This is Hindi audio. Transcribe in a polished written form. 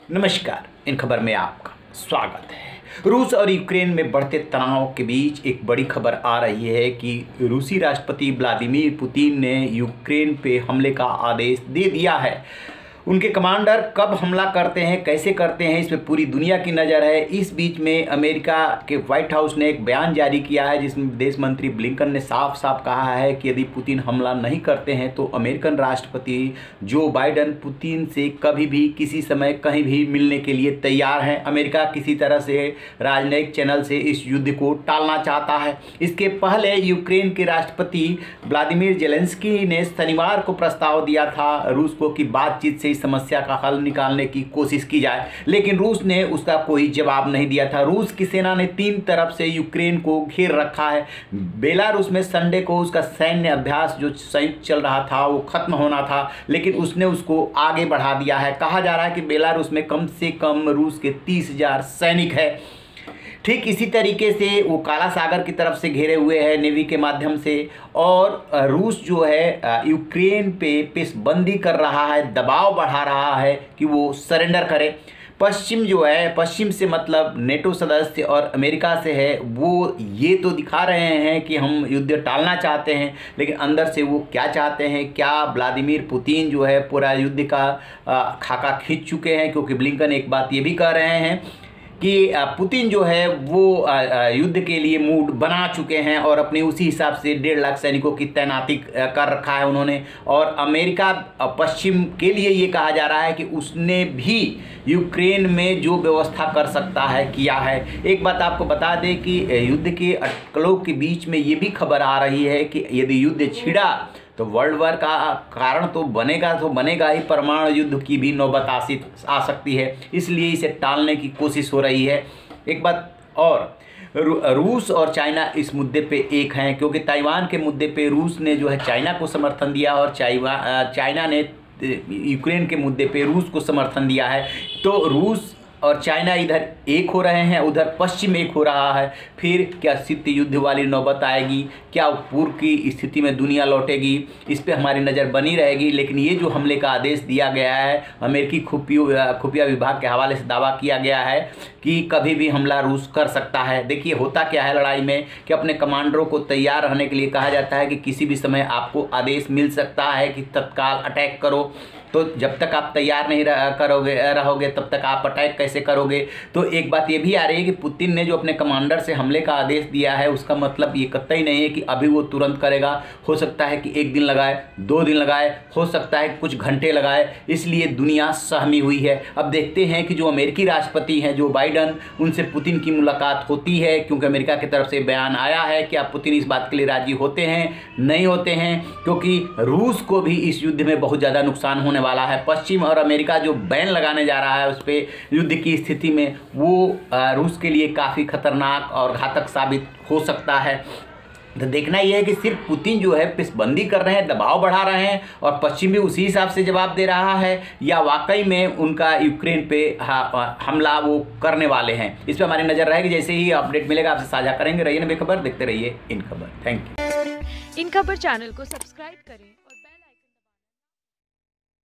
नमस्कार, इन खबर में आपका स्वागत है। रूस और यूक्रेन में बढ़ते तनाव के बीच एक बड़ी खबर आ रही है कि रूसी राष्ट्रपति व्लादिमीर पुतिन ने यूक्रेन पे हमले का आदेश दे दिया है। उनके कमांडर कब हमला करते हैं, कैसे करते हैं, इस पे पूरी दुनिया की नज़र है। इस बीच में अमेरिका के व्हाइट हाउस ने एक बयान जारी किया है जिसमें विदेश मंत्री ब्लिंकन ने साफ साफ कहा है कि यदि पुतिन हमला नहीं करते हैं तो अमेरिकन राष्ट्रपति जो बाइडन पुतिन से कभी भी किसी समय कहीं भी मिलने के लिए तैयार हैं। अमेरिका किसी तरह से राजनयिक चैनल से इस युद्ध को टालना चाहता है। इसके पहले यूक्रेन के राष्ट्रपति व्लादिमीर जेलेंस्की ने शनिवार को प्रस्ताव दिया था रूस को कि बातचीत से समस्या का हल निकालने की कोशिश की जाए, लेकिन रूस ने उसका कोई जवाब नहीं दिया था। रूस की सेना ने 3 तरफ से यूक्रेन को घेर रखा है। बेलारूस में संडे को उसका सैन्य अभ्यास जो संयुक्त चल रहा था वो खत्म होना था, लेकिन उसने उसको आगे बढ़ा दिया है। कहा जा रहा है कि बेलारूस में कम से कम रूस के 30,000 सैनिक है। ठीक इसी तरीके से वो काला सागर की तरफ से घेरे हुए हैं नेवी के माध्यम से, और रूस जो है यूक्रेन पे पेशबंदी कर रहा है, दबाव बढ़ा रहा है कि वो सरेंडर करे। पश्चिम जो है, पश्चिम से मतलब नेटो सदस्य और अमेरिका से है, वो ये तो दिखा रहे हैं कि हम युद्ध टालना चाहते हैं, लेकिन अंदर से वो क्या चाहते हैं, क्या व्लादिमीर पुतिन जो है पूरा युद्ध का खाका खींच चुके हैं। क्योंकि ब्लिंकन एक बात ये भी कह रहे हैं कि पुतिन जो है वो युद्ध के लिए मूड बना चुके हैं और अपने उसी हिसाब से 1.5 लाख सैनिकों की तैनाती कर रखा है उन्होंने। और अमेरिका पश्चिम के लिए ये कहा जा रहा है कि उसने भी यूक्रेन में जो व्यवस्था कर सकता है किया है। एक बात आपको बता दें कि युद्ध के अटकलों के बीच में ये भी खबर आ रही है कि यदि युद्ध छिड़ा तो वर्ल्ड वॉर का कारण तो बनेगा ही, परमाणु युद्ध की भी नौबत आ सकती है। इसलिए इसे टालने की कोशिश हो रही है। एक बात और, रूस और चाइना इस मुद्दे पे एक हैं, क्योंकि ताइवान के मुद्दे पे रूस ने जो है चाइना को समर्थन दिया और चाइना ने यूक्रेन के मुद्दे पे रूस को समर्थन दिया है। तो रूस और चाइना इधर एक हो रहे हैं, उधर पश्चिम एक हो रहा है। फिर क्या शीत युद्ध वाली नौबत आएगी, क्या पूर्व की स्थिति में दुनिया लौटेगी, इस पे हमारी नज़र बनी रहेगी। लेकिन ये जो हमले का आदेश दिया गया है, अमेरिकी खुफिया विभाग के हवाले से दावा किया गया है कि कभी भी हमला रूस कर सकता है। देखिए होता क्या है लड़ाई में कि अपने कमांडरों को तैयार रहने के लिए कहा जाता है कि किसी भी समय आपको आदेश मिल सकता है कि तत्काल अटैक करो। तो जब तक आप तैयार नहीं रहोगे तब तक आप अटैक कैसे करोगे। तो एक बात ये भी आ रही है कि पुतिन ने जो अपने कमांडर से हमले का आदेश दिया है उसका मतलब ये कतई नहीं है कि अभी वो तुरंत करेगा। हो सकता है कि 1 दिन लगाए, 2 दिन लगाए, हो सकता है कुछ घंटे लगाए। इसलिए दुनिया सहमी हुई है। अब देखते हैं कि जो अमेरिकी राष्ट्रपति हैं जो बाइडन, उनसे पुतिन की मुलाकात होती है, क्योंकि अमेरिका की तरफ से बयान आया है कि आप पुतिन इस बात के लिए राजी होते हैं, नहीं होते हैं, क्योंकि रूस को भी इस युद्ध में बहुत ज़्यादा नुकसान होने वाला है। पश्चिम और अमेरिका जो बैन लगाने जा रहा है उस पर युद्ध की स्थिति में, वो रूस के लिए काफ़ी खतरनाक और घातक साबित हो सकता है। तो देखना यह है कि सिर्फ पुतिन जो है पेशबंदी कर रहे हैं, दबाव बढ़ा रहे हैं और पश्चिम भी उसी हिसाब से जवाब दे रहा है, या वाकई में उनका यूक्रेन पे हमला वो करने वाले हैं। इस पर हमारी नज़र रहेगी। जैसे ही अपडेट मिलेगा आपसे साझा करेंगे। रहिए ना बेखबर, देखते रहिए इन खबर। Thank you. इन खबर चैनल को सब्सक्राइब करें।